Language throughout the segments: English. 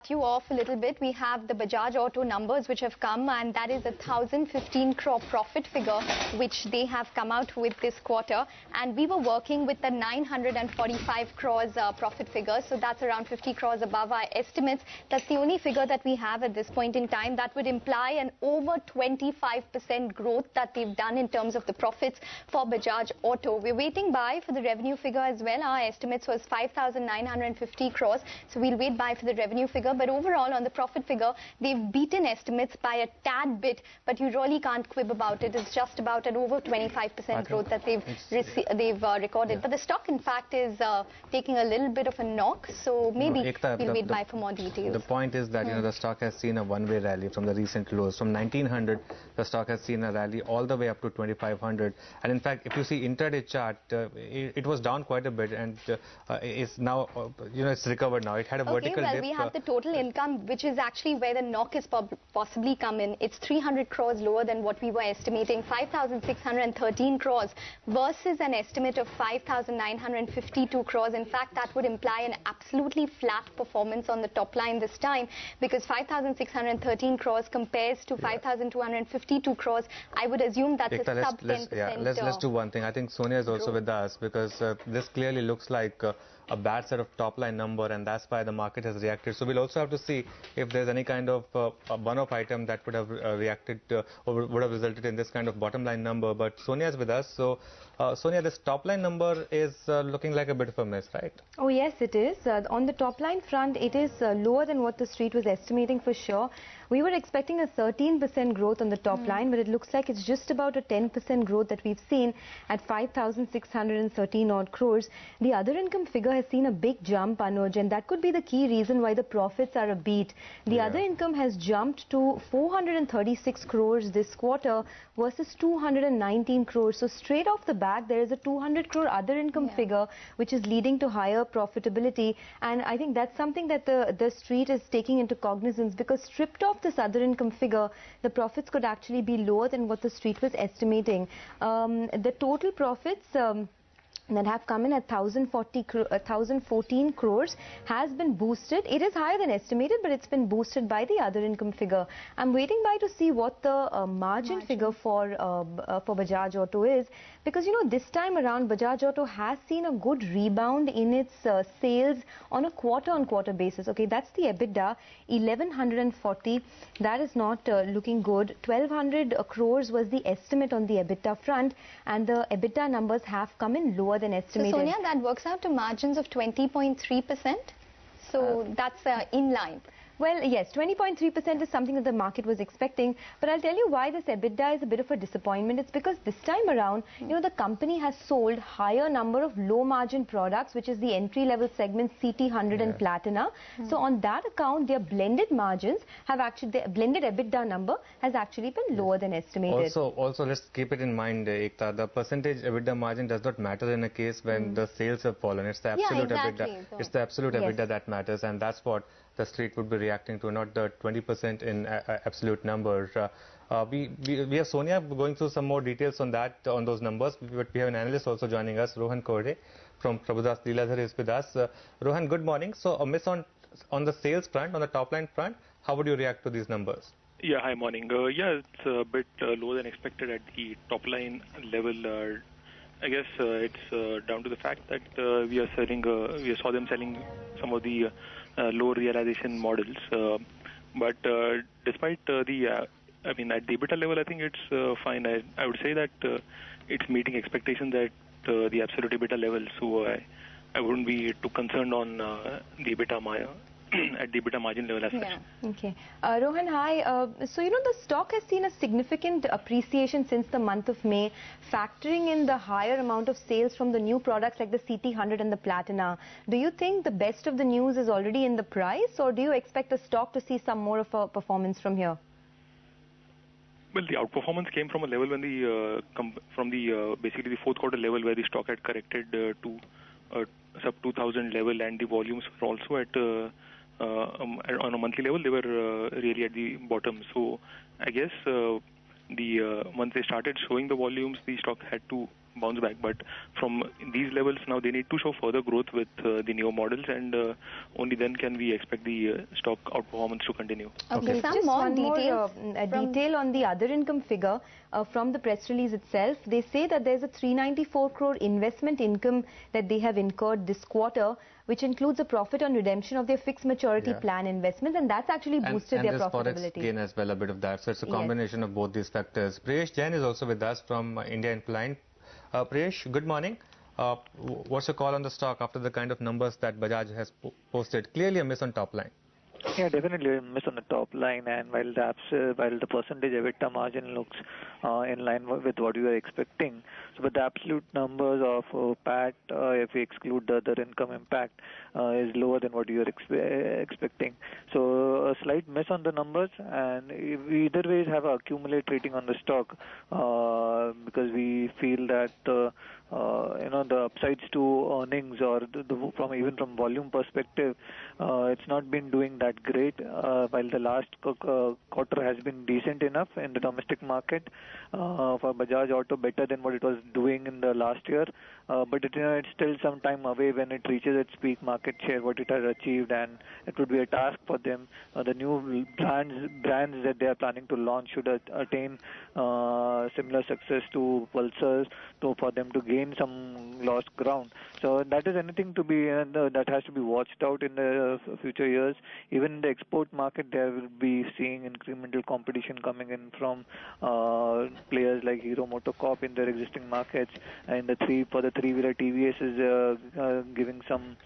You off a little bit. We have the Bajaj Auto numbers which have come, and that is a 1,015 crore profit figure which they have come out with this quarter, and we were working with the 945 crores profit figure, so that's around 50 crores above our estimates. That's the only figure that we have at this point in time. That would imply an over 25% growth that they've done in terms of the profits for Bajaj Auto. We're waiting by for the revenue figure as well. Our estimates was 5,950 crores, so we'll wait by for the revenue figure. But overall, on the profit figure, they've beaten estimates by a tad bit, but you really can't quib about it. It's just about an over 25% growth that they've recorded. Yeah. But the stock, in fact, is taking a little bit of a knock, so maybe we'll wait by for more details. The point is that the stock has seen a one-way rally from the recent lows. From 1900, the stock has seen a rally all the way up to 2500. And in fact, if you see intraday chart, it was down quite a bit, and is now, it's recovered now. It had a vertical dip. We have the total income, which is actually where the knock is possibly come in. It's 300 crores lower than what we were estimating, 5,613 crores versus an estimate of 5,952 crores. In fact, that would imply an absolutely flat performance on the top line this time, because 5,613 crores compares to 5,252 crores. I would assume that's a sub 10%. Let's do one thing. I think Sonia is also with us, because this clearly looks like a bad set of top-line number, and that's why the market has reacted. So we'll also have to see if there's any kind of one-off item that would have reacted or would have resulted in this kind of bottom-line number. But Sonia is with us. So Sonia, this top-line number is looking like a bit of a miss, right? Oh yes, it is. On the top-line front, it is lower than what the street was estimating for sure. We were expecting a 13% growth on the top line, but it looks like it's just about a 10% growth that we've seen at 5,613 odd crores. The other income figure has seen a big jump, Anuj, and that could be the key reason why the profits are a beat. The other income has jumped to 436 crores this quarter versus 219 crores. So straight off the bat, there is a 200 crore other income figure, which is leading to higher profitability. And I think that's something that the street is taking into cognizance, because stripped off this other income figure, the profits could actually be lower than what the street was estimating. The total profits that have come in at 1,014 crores has been boosted. It is higher than estimated, but it's been boosted by the other income figure. I'm waiting by to see what the margin figure for Bajaj Auto is, because this time around Bajaj Auto has seen a good rebound in its sales on a quarter-on-quarter basis. Okay, that's the EBITDA, 1,140. That is not looking good. 1,200 crores was the estimate on the EBITDA front, and the EBITDA numbers have come in lower than estimated. So Sonia, that works out to margins of 20.3%. So that's in line. Well, yes, 20.3% is something that the market was expecting. But I'll tell you why this EBITDA is a bit of a disappointment. It's because this time around, the company has sold higher number of low-margin products, which is the entry-level segment CT100 and Platina. So on that account, their blended margins have actually, the blended EBITDA number has actually been lower than estimated. Also, let's keep it in mind, Ekta, the percentage EBITDA margin does not matter in a case when the sales have fallen. It's the absolute EBITDA. It's the absolute EBITDA that matters, and that's what the street would be reacting to, not the 20% in absolute number. We have Sonia going through some more details on those numbers, but we have an analyst also joining us, Rohan Korde from Prabhudas Lilladher is with us. Rohan, good morning. So a miss on the sales front, on the top line front, how would you react to these numbers? Yeah, hi, morning. Yeah, it's a bit lower than expected at the top line level. I guess it's down to the fact that we saw them selling some of the low realization models. But despite at the EBITDA level, I think it's fine. I would say that it's meeting expectations at the absolute EBITDA level. So I wouldn't be too concerned on the EBITDA at the EBITDA margin level as such. Okay. Rohan, hi. So, the stock has seen a significant appreciation since the month of May, factoring in the higher amount of sales from the new products like the CT100 and the Platina. Do you think the best of the news is already in the price, or do you expect the stock to see some more of a performance from here? Well, the outperformance came from a level when basically the fourth quarter level, where the stock had corrected to sub 2,000 level, and the volumes were also at on a monthly level, they were really at the bottom. So I guess once they started showing the volumes, the stock had to bounce back. But from these levels now, they need to show further growth with the new models, and only then can we expect the stock outperformance to continue. Okay, just one more detail on the other income figure from the press release itself. They say that there's a 394 crore investment income that they have incurred this quarter, which includes a profit on redemption of their fixed maturity plan investments, and that's actually boosted their profitability. Forex gain as well, a bit of that. So it's a combination of both these factors. Priyesh Jain is also with us from India Inclined. Priyesh, good morning. What's your call on the stock after the kind of numbers that Bajaj has posted? Clearly a miss on top line. Yeah, definitely a miss on the top line, and while the percentage EBITDA margin looks in line with what we were expecting, but the absolute numbers of PAT, if we exclude the other income impact, is lower than what you were expecting. So a slight miss on the numbers, and we either ways have an accumulate rating on the stock because we feel that the upsides to earnings or even from volume perspective, it's not been doing that great. While the last quarter has been decent enough in the domestic market for Bajaj Auto, better than what it was doing in the last year. But it's still some time away when it reaches its peak market share, what it has achieved, and it would be a task for them. The new brands that they are planning to launch should attain similar success to Pulsar, for them to gain some lost ground. So that is anything to be that has to be watched out in the future years. Even in the export market, there will be seeing incremental competition coming in from players like Hero MotoCorp in their existing markets, and the three-wheeler TVS is giving some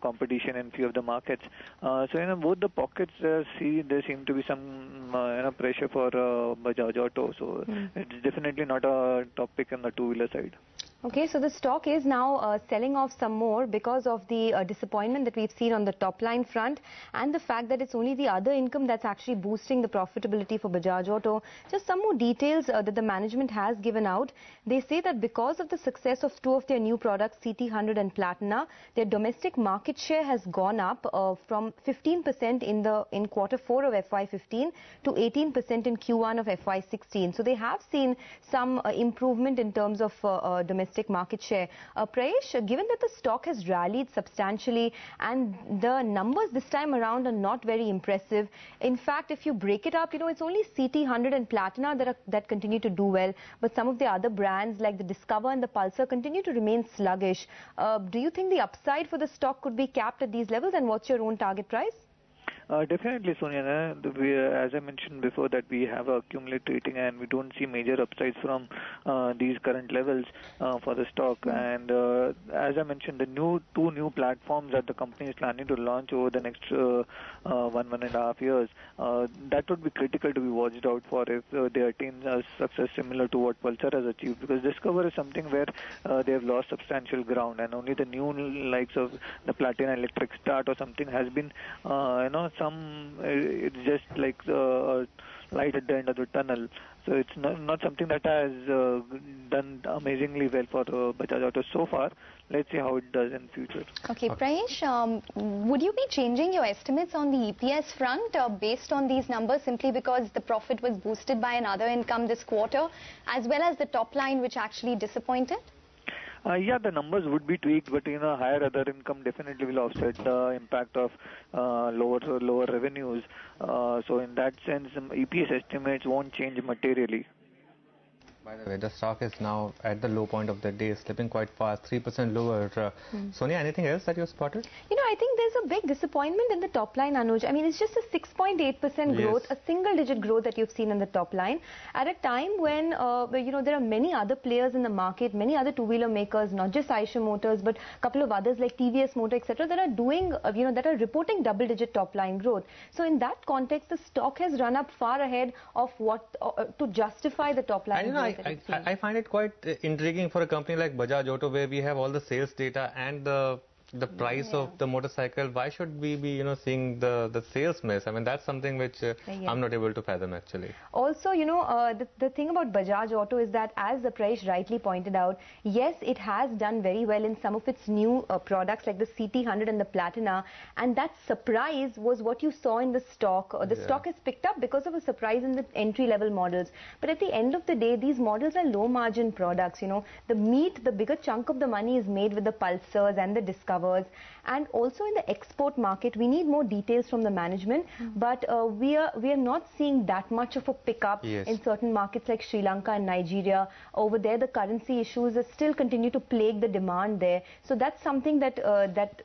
competition in few of the markets. So both the pockets there seem to be some pressure for Bajaj Auto. So it's definitely not a top pick on the two-wheeler side. Okay, so the stock is now selling off some more because of the disappointment that we've seen on the top line front, and the fact that it's only the other income that's actually boosting the profitability for Bajaj Auto. Just some more details that the management has given out. They say that because of the success of two of their new products, CT100 and Platina, their domestic market share has gone up from 15% in quarter 4 of FY15 to 18% in Q1 of FY16. So they have seen some improvement in terms of domestic market share. Prayesh, given that the stock has rallied substantially and the numbers this time around are not very impressive, in fact, if you break it up, it's only CT100 and Platina that continue to do well, but some of the other brands like the Discover and the Pulsar continue to remain sluggish. Do you think the upside for the stock could be capped at these levels, and what's your own target price? Definitely, Sonia. As I mentioned before, that we have a accumulated rating and we don't see major upsides from these current levels for the stock. And as I mentioned, the two new platforms that the company is planning to launch over the next 1.5 years, that would be critical to be watched out for if they attain a success similar to what Pulsar has achieved. Because Discover is something where they have lost substantial ground, and only the new likes of the Platina Electric Start or something has been, it's just like a light at the end of the tunnel. So it's not something that has done amazingly well for Bajaj Auto so far. Let's see how it does in future. Okay, Prayesh, would you be changing your estimates on the EPS front based on these numbers simply because the profit was boosted by another income this quarter, as well as the top line which actually disappointed? Yeah, the numbers would be tweaked, but higher other income definitely will offset the impact of lower revenues. So in that sense, EPS estimates won't change materially. By the way, the stock is now at the low point of the day, slipping quite fast, 3% lower. Sonia, anything else that you spotted? I think there's a big disappointment in the top line, Anuj. I mean, it's just a 6.8% growth, a single-digit growth that you've seen in the top line at a time when, there are many other players in the market, many other two-wheeler makers, not just Eicher Motors, but a couple of others like TVS Motor, etc., that are doing, that are reporting double-digit top-line growth. So in that context, the stock has run up far ahead of what to justify the top-line growth. I find it quite intriguing for a company like Bajaj Auto, where we have all the sales data and the the price of the motorcycle, why should we be, seeing the sales miss? I mean, that's something which I'm not able to fathom actually. Also, the thing about Bajaj Auto is that, as Prayesh rightly pointed out, yes, it has done very well in some of its new products like the CT100 and the Platina, and that surprise was what you saw in the stock. The stock is picked up because of a surprise in the entry-level models. But at the end of the day, these models are low-margin products. The bigger chunk of the money is made with the Pulsars and the Discovers. And also in the export market, we need more details from the management. But we are not seeing that much of a pickup in certain markets like Sri Lanka and Nigeria. Over there, the currency issues still continue to plague the demand there. So that's something that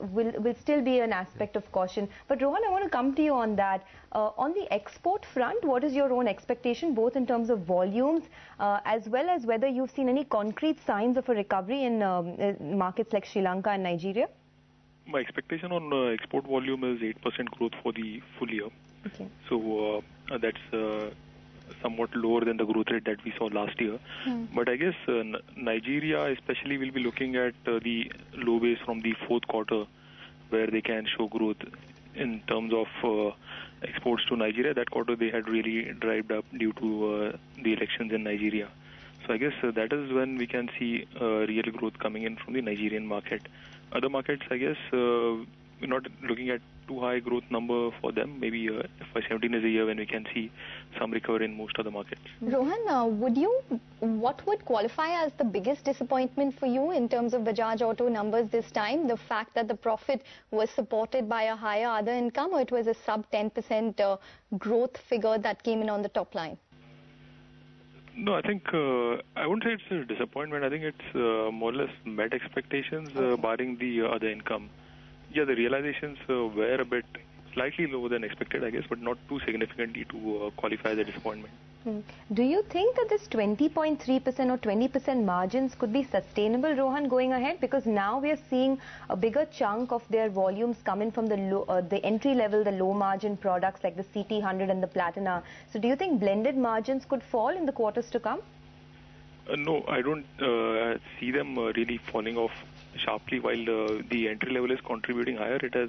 will still be an aspect of caution. But Rohan, I want to come to you on that. On the export front, what is your own expectation, both in terms of volumes as well as whether you've seen any concrete signs of a recovery in markets like Sri Lanka and Nigeria? My expectation on export volume is 8% growth for the full year. Okay. So that's somewhat lower than the growth rate that we saw last year. But I guess Nigeria especially will be looking at the low base from the fourth quarter, where they can show growth in terms of exports to Nigeria. That quarter they had really dried up due to the elections in Nigeria. So I guess that is when we can see real growth coming in from the Nigerian market. Other markets, I guess, we're not looking at too high growth number for them. Maybe FY17 is a year when we can see some recovery in most other markets. Rohan, what would qualify as the biggest disappointment for you in terms of Bajaj Auto numbers this time? The fact that the profit was supported by a higher other income, or it was a sub 10% growth figure that came in on the top line? No, I think I wouldn't say it's a disappointment. I think it's more or less met expectations, barring the other income. Yeah, the realizations were a bit slightly lower than expected, I guess, but not too significantly to qualify as a disappointment. Do you think that this 20.3% or 20% margins could be sustainable, Rohan, going ahead? Because now we are seeing a bigger chunk of their volumes coming from the entry level, the low margin products like the CT100 and the Platina. So do you think blended margins could fall in the quarters to come? No, I don't see them really falling off sharply. While the entry level is contributing higher, it has,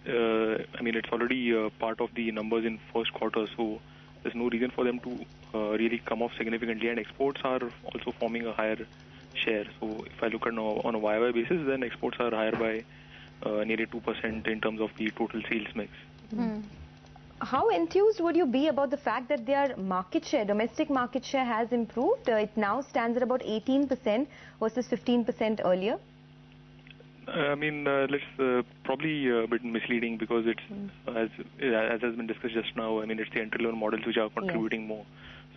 it's already part of the numbers in first quarter, so there's no reason for them to really come off significantly, and exports are also forming a higher share. So if I look at on a YY basis, then exports are higher by nearly 2% in terms of the total sales mix. How enthused would you be about the fact that their market share, domestic market share, has improved? It now stands at about 18% versus 15% earlier. Let's probably a bit misleading, because it's as has been discussed just now. It's the entry level models which are contributing more.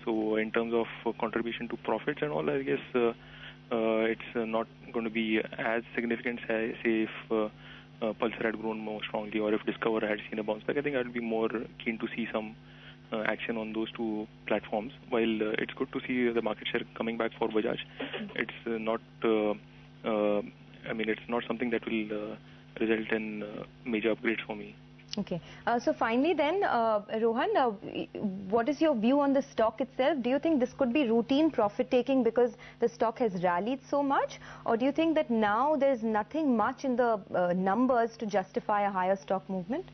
So in terms of contribution to profits and all, I guess it's not going to be as significant, say if Pulsar had grown more strongly, or if Discover had seen a bounce back. I think I'd be more keen to see some action on those two platforms. While it's good to see the market share coming back for Bajaj, it's not. It's not something that will result in major upgrades for me. Okay. So finally then, Rohan, what is your view on the stock itself? Do you think this could be routine profit taking because the stock has rallied so much? Or do you think that now there's nothing much in the numbers to justify a higher stock movement?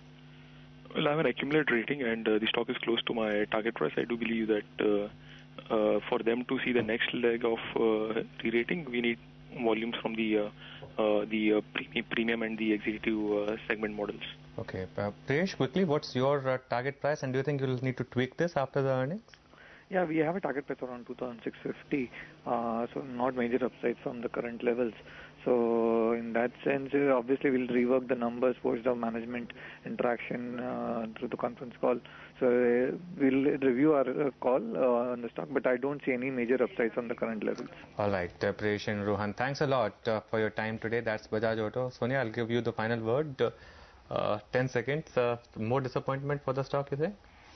Well, I have an accumulated rating, and the stock is close to my target price. I do believe that for them to see the next leg of re-rating, we need volumes from the premium and the executive segment models. Okay. Prayesh, quickly, what's your target price, and do you think you'll need to tweak this after the earnings? Yeah, we have a target price around 2,650, so not major upside from the current levels. So in that sense, obviously we'll rework the numbers post the management interaction through the conference call. So we'll review our call on the stock, but I don't see any major upsides from the current levels. All right, Prayesh and Rohan, thanks a lot for your time today. That's Bajaj Auto. Sonia, I'll give you the final word. 10 seconds. More disappointment for the stock, you think?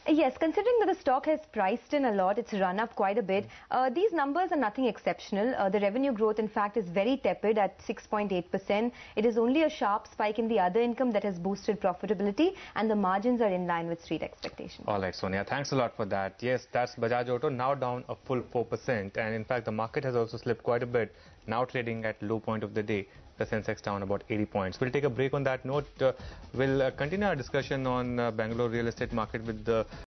Yes, considering that the stock has priced in a lot, it's run up quite a bit. These numbers are nothing exceptional. The revenue growth, in fact, is very tepid at 6.8%. It is only a sharp spike in the other income that has boosted profitability, and the margins are in line with street expectations. All right, Sonia, thanks a lot for that. Yes, that's Bajaj Auto, now down a full 4%. And in fact, the market has also slipped quite a bit, now trading at low point of the day. The Sensex down about 80 points. We'll take a break on that note. We'll continue our discussion on Bangalore real estate market with the